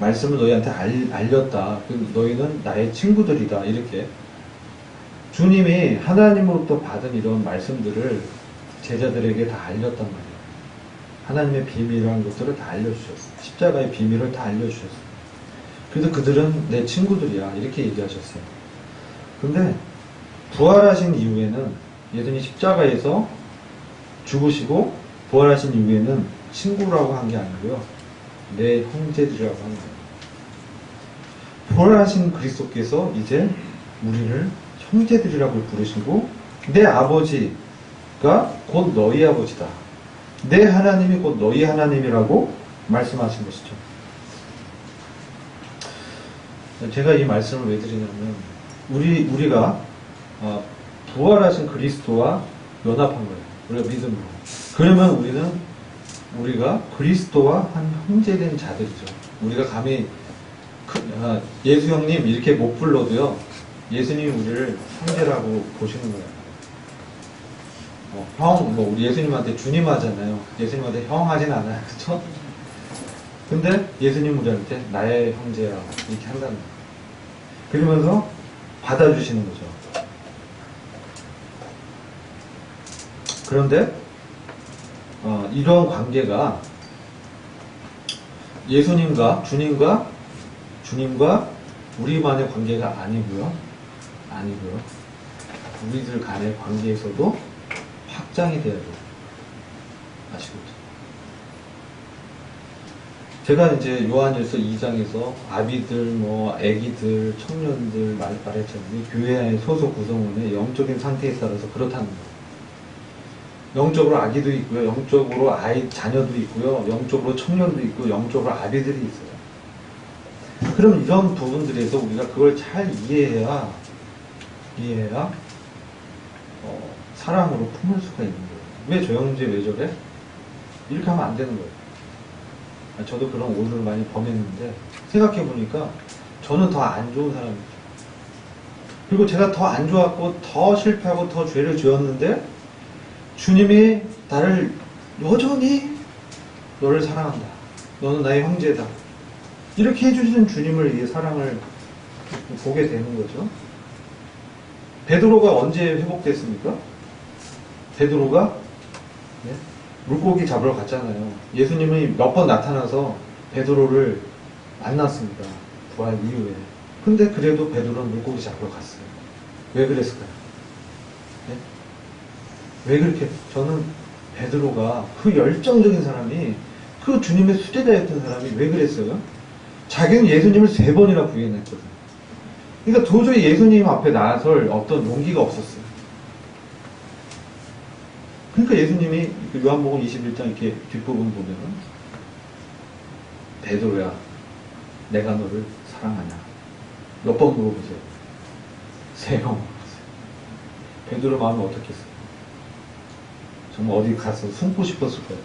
말씀을 너희한테 알렸다. 너희는 나의 친구들이다. 이렇게 주님이 하나님으로부터 받은 이런 말씀들을 제자들에게 다 알렸단 말이에요. 하나님의 비밀이라는 것들을 다 알려주셨어요. 십자가의 비밀을 다 알려주셨어요. 그래서 그들은 내 친구들이야. 이렇게 얘기하셨어요. 근데 부활하신 이후에는 예수님이 십자가에서 죽으시고 부활하신 이후에는 친구라고 한 게 아니고요. 내 형제들이라고 한 거예요. 부활하신 그리스도께서 이제 우리를 형제들이라고 부르시고 내 아버지가 곧 너희 아버지다. 내 하나님이 곧 너희 하나님이라고 말씀하신 것이죠. 제가 이 말씀을 왜 드리냐면 우리가 부활하신 그리스도와 연합한 거예요. 우리가 믿음으로. 그러면 우리가 그리스도와 한 형제된 자들이죠. 우리가 감히 예수 형님 이렇게 못 불러도요. 예수님이 우리를 형제라고 보시는 거예요. 우리 예수님한테 주님 하잖아요. 예수님한테 형 하진 않아요. 그쵸? 근데 예수님 우리한테 나의 형제야. 이렇게 한다는 거예요. 그러면서 받아주시는 거죠. 그런데, 이런 관계가 주님과 우리만의 관계가 아니고요. 우리들 간의 관계에서도 확장이 돼야 돼요. 아시겠죠? 제가 이제 요한일서 2장에서 아비들, 애기들, 청년들 말했잖아요. 교회 안의 소속 구성원의 영적인 상태에 따라서 그렇다는 거예요. 영적으로 아기도 있고요. 영적으로 자녀도 있고요. 영적으로 청년도 있고, 영적으로 아비들이 있어요. 그럼 이런 부분들에서 우리가 그걸 잘 이해해야 사랑으로 품을 수가 있는 거예요. 왜 저 형제 왜 저래? 이렇게 하면 안 되는 거예요. 저도 그런 오류를 많이 범했는데 생각해보니까 저는 더 안 좋은 사람이죠. 그리고 제가 더 안 좋았고 더 실패하고 더 죄를 지었는데 주님이 나를 여전히 너를 사랑한다. 너는 나의 형제다. 이렇게 해주시는 주님을 위해 사랑을 보게 되는 거죠. 베드로가 언제 회복됐습니까? 베드로가 네? 물고기 잡으러 갔잖아요. 예수님이 몇 번 나타나서 베드로를 만났습니다. 부활 이후에. 근데 그래도 베드로는 물고기 잡으러 갔어요. 왜 그랬을까요? 네? 왜 그렇게? 저는 베드로가 그 열정적인 사람이, 그 주님의 수제자였던 사람이 왜 그랬어요? 자기는 예수님을 3번이나 부인했거든요. 그러니까 도저히 예수님 앞에 나설 어떤 용기가 없었어요. 그러니까 예수님이 요한복음 21장 이렇게 뒷부분 보면은, 베드로야, 내가 너를 사랑하냐? 몇 번 물어보세요. 3번 물어보세요. 베드로 마음이 어떻겠어요? 정말 어디 가서 숨고 싶었을 거예요.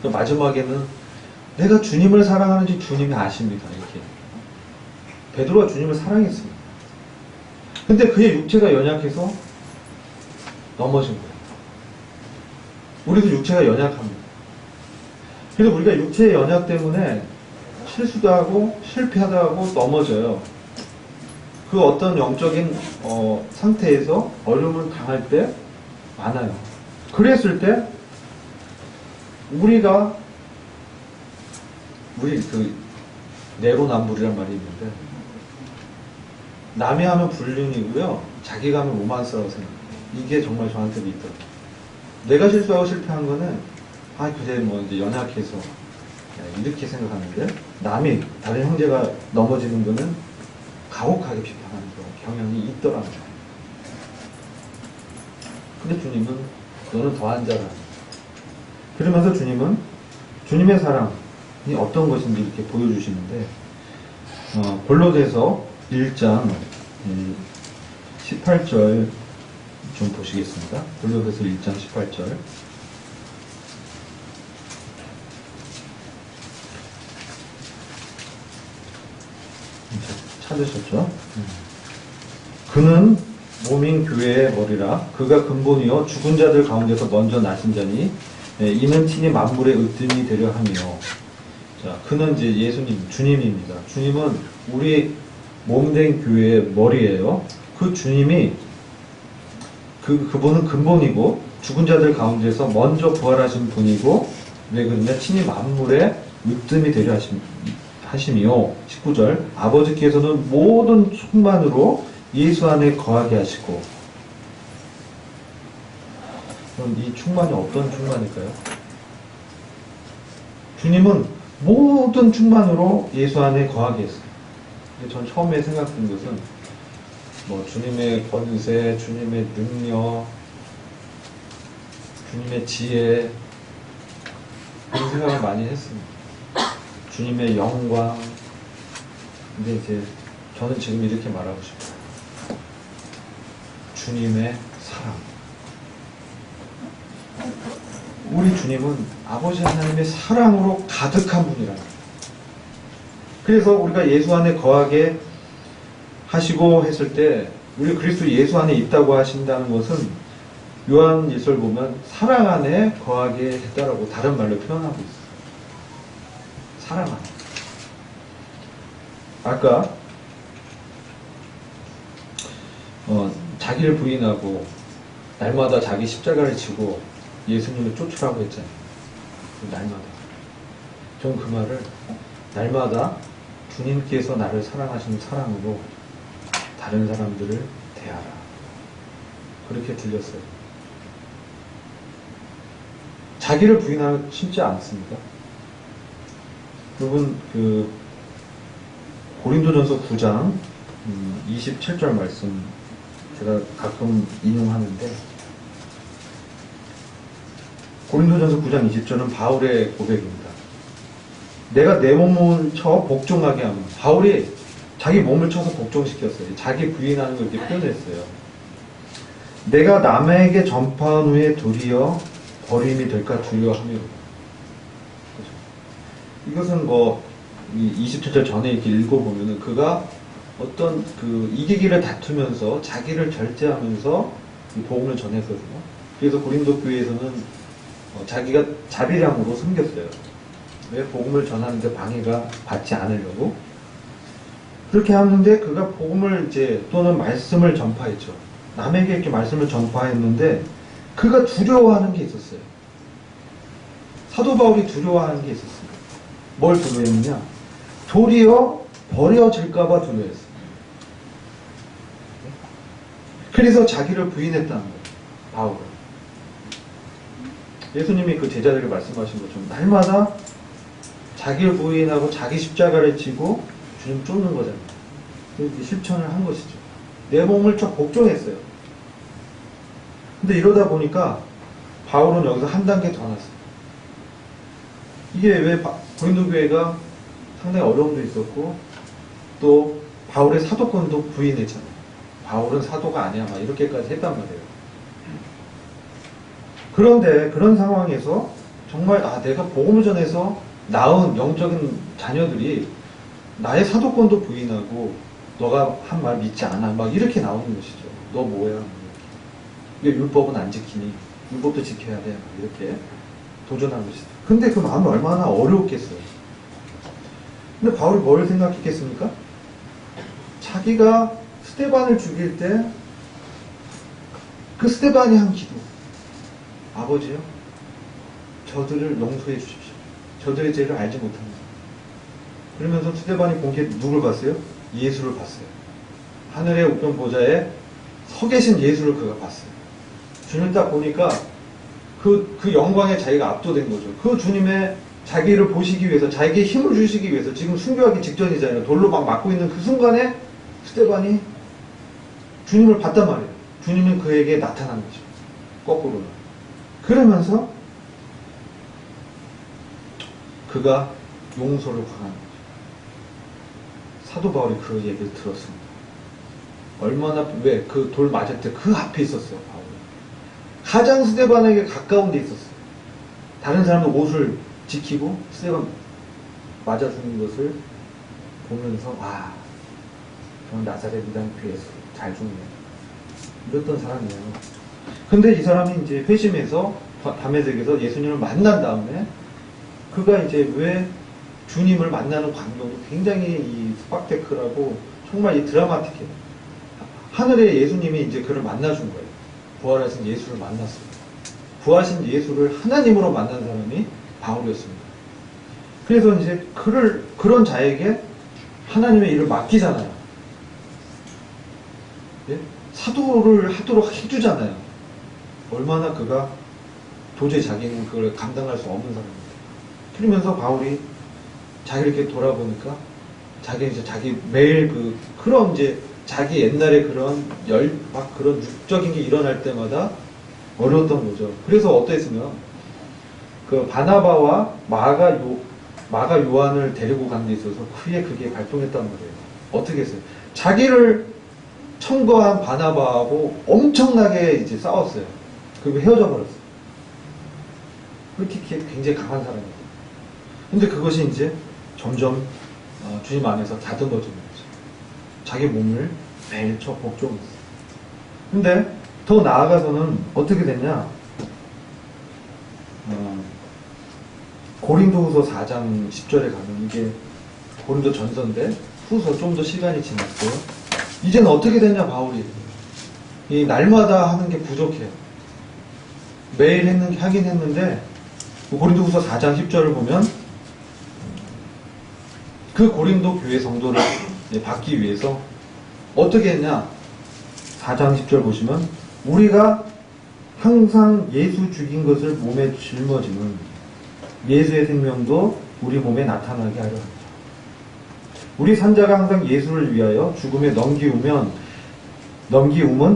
그러니까 마지막에는 내가 주님을 사랑하는지 주님이 아십니다. 이렇게. 베드로가 주님을 사랑했습니다. 근데 그의 육체가 연약해서 넘어진 거예요. 우리도 육체가 연약합니다. 그래서 우리가 육체의 연약 때문에 실수도 하고 실패하다 하고 넘어져요. 그 어떤 영적인 상태에서 어려움을 당할 때 많아요. 그랬을 때 우리 그 내로남불이란 말이 있는데, 남이 하면 불륜이고요, 자기가 하면 로만스라고 생각해요. 이게 정말 저한테 믿더라고요. 내가 실수하고 실패한 거는 그래 뭐 이제 연약해서 이렇게 생각하는데, 남이 다른 형제가 넘어지는 거는 가혹하게 비판하는 경향이 있더라고요. 근데 주님은 너는 더한 자라. 그러면서 주님은 주님의 사랑이 어떤 것인지 이렇게 보여주시는데, 골로새서 1장 18절 좀 보시겠습니다. 골로새서 1장 18절. 찾으셨죠? 그는 몸인 교회의 머리라. 그가 근본이요 죽은 자들 가운데서 먼저 나신 자니 이는 친히 만물의 으뜸이 되려 하며. 자, 그는 이제 예수님, 주님입니다. 주님은 우리 몸된 교회의 머리예요. 그 주님이 그분은 근본이고 죽은 자들 가운데서 먼저 부활하신 분이고, 왜 그러냐? 친히 만물의 으뜸이 되려 하시며. 19절. 아버지께서는 모든 충만으로 예수 안에 거하게 하시고. 그럼 이 충만이 어떤 충만일까요? 주님은 모든 충만으로 예수 안에 거하게 했어요. 전 처음에 생각한 것은 뭐 주님의 권세, 주님의 능력, 주님의 지혜, 그런 생각을 많이 했습니다. 주님의 영광. 근데 이제 저는 지금 이렇게 말하고 싶어요. 주님의 사랑. 우리 주님은 아버지 하나님의 사랑으로 가득한 분이라. 그래서 우리가 예수 안에 거하게 하시고 했을 때, 우리 그리스도 예수 안에 있다고 하신다는 것은 요한 1설 보면 사랑 안에 거하게 했다라고 다른 말로 표현하고 있어요. 사랑 안에. 아까 자기를 부인하고 날마다 자기 십자가를 지고 예수님을 쫓으라고 했잖아요. 날마다. 전 그 말을 날마다 주님께서 나를 사랑하시는 사랑으로 다른 사람들을 대하라, 그렇게 들렸어요. 자기를 부인하고 싶지 않습니다. 그분 고린도전서 9장 27절 말씀 제가 가끔 인용하는데, 고린도전서 9장 20절은 바울의 고백입니다. 내가 내 몸을 쳐 복종하게 하면, 바울이 자기 몸을 쳐서 복종시켰어요. 자기 부인하는 걸 이렇게 표현했어요. 내가 남에게 전파한 후에 도리어 버림이 될까 두려워하며. 이것은 뭐 27절 전에 이렇게 읽어보면은 그가 어떤 이기기를 다투면서 자기를 절제하면서 이 복음을 전했거든요. 그래서 고린도 교회에서는 자기가 자비량으로 섬겼어요. 왜? 복음을 전하는데 방해가 받지 않으려고. 그렇게 하는데 그가 복음을 또는 말씀을 전파했죠. 남에게 이렇게 말씀을 전파했는데 그가 두려워하는 게 있었어요. 사도 바울이 두려워하는 게 있었어요. 뭘 두려워했느냐? 도리어 버려질까봐 두려워했어요. 그래서 자기를 부인했다는 거예요. 바울은. 예수님이 그 제자들에게 말씀하신 것처럼 날마다 자기를 부인하고 자기 십자가를 지고 주님 쫓는 거잖아요. 실천을 한 것이죠. 내 몸을 좀 복종했어요. 근데 이러다 보니까 바울은 여기서 한 단계 더 났어요. 이게 왜 고린도 교회가 상당히 어려움도 있었고 또 바울의 사도권도 부인했잖아요. 바울은 사도가 아니야 막 이렇게까지 했단 말이에요. 그런데 그런 상황에서 정말 내가 복음을 전해서 낳은 영적인 자녀들이 나의 사도권도 부인하고 너가 한 말 믿지 않아 막 이렇게 나오는 것이죠. 너 뭐야? 왜 율법은 안 지키니? 율법도 지켜야 돼. 막 이렇게 도전한 것이죠. 근데 그 마음이 얼마나 어려웠겠어요. 근데 바울이 뭘 생각했겠습니까? 자기가 스데반을 죽일 때 그 스데반이 한 기도, 아버지요, 저들을 용서해 주십시오. 저들의 죄를 알지 못합니다. 그러면서 스데반이 공개 누굴 봤어요? 예수를 봤어요. 하늘의 우편 보좌에 서 계신 예수를 그가 봤어요. 주님을 딱 보니까 그 영광에 자기가 압도된 거죠. 그 주님의 자기를 보시기 위해서, 자기에게 힘을 주시기 위해서 지금 순교하기 직전이잖아요. 돌로 막 맞고 있는 그 순간에 스데반이 주님을 봤단 말이에요. 주님은 그에게 나타난 거죠. 거꾸로는. 그러면서 그가 용서를 구하는 거죠. 사도 바울이 그 얘기를 들었습니다. 얼마나, 왜? 그 돌 맞을 때 그 앞에 있었어요, 바울이. 가장 스데반에게 가까운 데 있었어요. 다른 사람은 옷을 지키고 스데반 맞아 죽는 것을 보면서, 그럼 나사렛 이단 그 예수 잘 죽네. 이랬던 사람이에요. 근데 이 사람이 이제 회심해서 다메섹에서 예수님을 만난 다음에 그가 이제 왜 주님을 만나는 광경도 굉장히 이 스팍테클하고 정말 이 드라마틱해요. 하늘의 예수님이 이제 그를 만나준 거예요. 부활하신 예수를 만났어요. 부활하신 예수를 하나님으로 만난 사람이 바울이었습니다. 그래서 이제 그런 자에게 하나님의 일을 맡기잖아요. 예? 사도를 하도록 해주잖아요. 얼마나 그가 도저히 자기는 그걸 감당할 수 없는 사람입니다. 그러면서 바울이 자기를 이렇게 돌아보니까 자기 매일 그런 이제 자기 옛날에 그런 그런 육적인 게 일어날 때마다 어려웠던 거죠. 그래서 어땠으면 그 바나바와 마가 요한을 데리고 간 데 있어서 그게 발동했단 말이에요. 어떻게 했어요? 자기를 청거한 바나바하고 엄청나게 이제 싸웠어요. 그리고 헤어져 버렸어요. 그렇게 굉장히 강한 사람이에요. 근데 그것이 이제 점점 주님 안에서 다듬어지는 거죠. 자기 몸을 매일 복종했어요. 근데 더 나아가서는 어떻게 됐냐? 고린도후서 4장 10절에 가면 이게 고린도 전서인데 후서 좀 더 시간이 지났어요. 이제는 어떻게 됐냐 바울이 이 날마다 하는 게 부족해요. 매일 하긴 했는데 고린도후서 4장 10절을 보면 그 고린도 교회 성도를 받기 위해서 어떻게 했냐? 4장 10절 보시면 우리가 항상 예수 죽인 것을 몸에 짊어지는 예수의 생명도 우리 몸에 나타나게 하려 합니다. 우리 산자가 항상 예수를 위하여 죽음에 넘기우면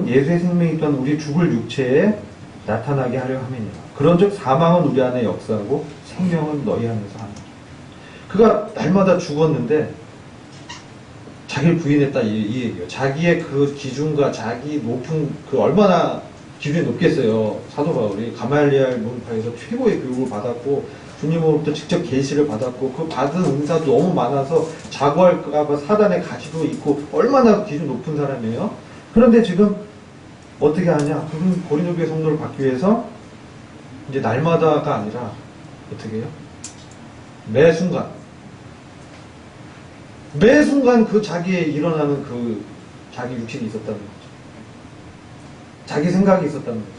예수의 생명이 있던 우리 죽을 육체에 나타나게 하려 함이니라. 그런즉 사망은 우리 안에 역사하고 생명은 너희 안에서 하느니라. 그가 날마다 죽었는데 자기를 부인했다 이 얘기예요. 자기의 그 기준과 자기 높은 얼마나 기준이 높겠어요. 사도 바울이 가말리알 문파에서 최고의 교육을 받았고 주님으로부터 직접 계시를 받았고 그 받은 은사도 너무 많아서 자고할까봐 사단의 가시도 있고 얼마나 기준 높은 사람이에요. 그런데 지금 어떻게 하냐? 그분 고린도 교회 성도를 받기 위해서 이제 날마다가 아니라 어떻게 해요? 매 순간 그 자기의 일어나는 그 자기 육신이 있었다는 거죠. 자기 생각이 있었다는 거죠.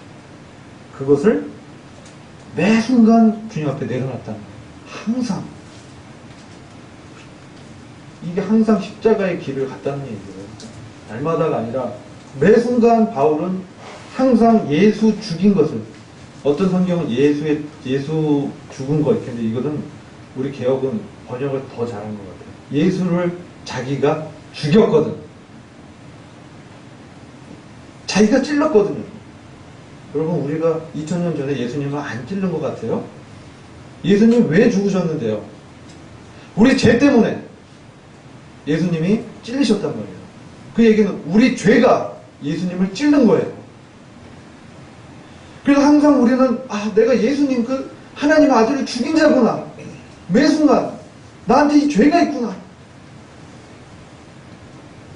그것을 매 순간 주님 앞에 내려놨다는 거예요. 항상. 이게 항상 십자가의 길을 갔다는 얘기예요. 날마다가 아니라 매 순간 바울은 항상 예수 죽인 것을, 어떤 성경은 예수 죽은 거 있겠는데, 이거는 우리 개혁은 번역을 더 잘한 것 같아요. 예수를 자기가 죽였거든. 자기가 찔렀거든요. 여러분, 우리가 2000년 전에 예수님을 안 찔른 것 같아요? 예수님 왜 죽으셨는데요? 우리 죄 때문에 예수님이 찔리셨단 말이에요. 그 얘기는 우리 죄가 예수님을 찔른 거예요. 그래서 항상 우리는 내가 예수님 그 하나님 아들을 죽인 자구나. 매 순간 나한테 이 죄가 있구나.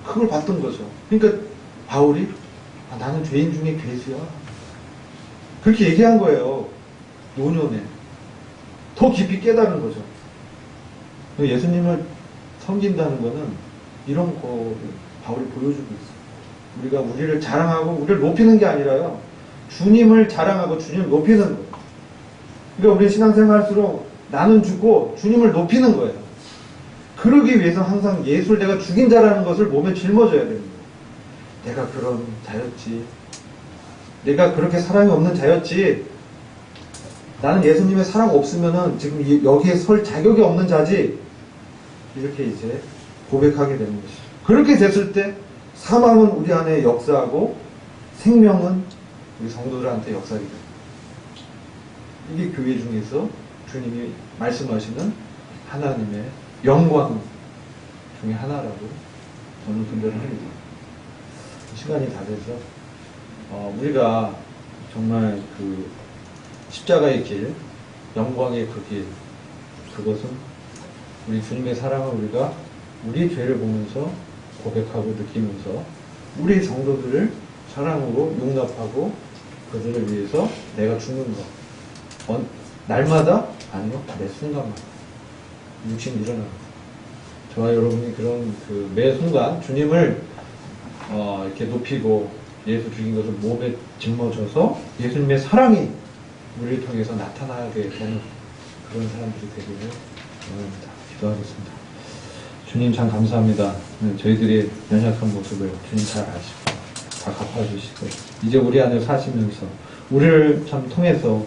그걸 봤던 거죠. 그러니까 바울이 나는 죄인 중에 괴수야. 그렇게 얘기한 거예요. 노년에. 더 깊이 깨달은 거죠. 예수님을 섬긴다는 거는 이런 거를 바울이 보여주고 있어요. 우리가 우리를 자랑하고 우리를 높이는 게 아니라요. 주님을 자랑하고 주님을 높이는 거예요. 그러니까 우리 신앙생활 할수록 나는 죽고 주님을 높이는 거예요. 그러기 위해서 항상 예수를 내가 죽인 자라는 것을 몸에 짊어져야 됩니다. 내가 그런 자였지. 내가 그렇게 사랑이 없는 자였지. 나는 예수님의 사랑 없으면은 지금 여기에 설 자격이 없는 자지. 이렇게 이제 고백하게 되는 것이죠. 그렇게 됐을 때 사망은 우리 안에 역사하고 생명은 우리 성도들한테 역사하게 됩니다. 이게 교회 중에서 주님이 말씀하시는 하나님의 영광 중에 하나라고 저는 분별을 합니다. 시간이 다 돼서 우리가 정말 그 십자가의 길, 영광의 그 길, 그것은 우리 주님의 사랑을 우리가 우리 죄를 보면서 고백하고 느끼면서 우리 성도들을 사랑으로 용납하고 그들을 위해서 내가 죽는 것. 날마다? 아니요. 매 순간마다. 육신이 일어나는 것. 저와 여러분이 그런 그 매 순간 주님을 이렇게 높이고 예수 죽인 것을 몸에 짊어져서 예수님의 사랑이 우리를 통해서 나타나게 되는 그런 사람들이 되기를 원합니다. 기도하겠습니다. 주님 참 감사합니다. 저희들의 연약한 모습을 주님 잘 아시고 다 갚아주시고 이제 우리 안에 사시면서 우리를 참 통해서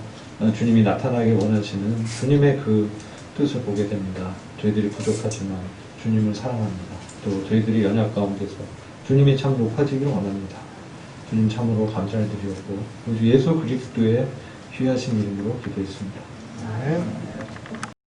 주님이 나타나게 원하시는 주님의 그 뜻을 보게 됩니다. 저희들이 부족하지만 주님을 사랑합니다. 또 저희들이 연약 가운데서 주님이 참 높아지길 원합니다. 주님 참으로 감사를 드리었고 우리 예수 그리스도의 귀하신 이름으로 기도했습니다. 아멘.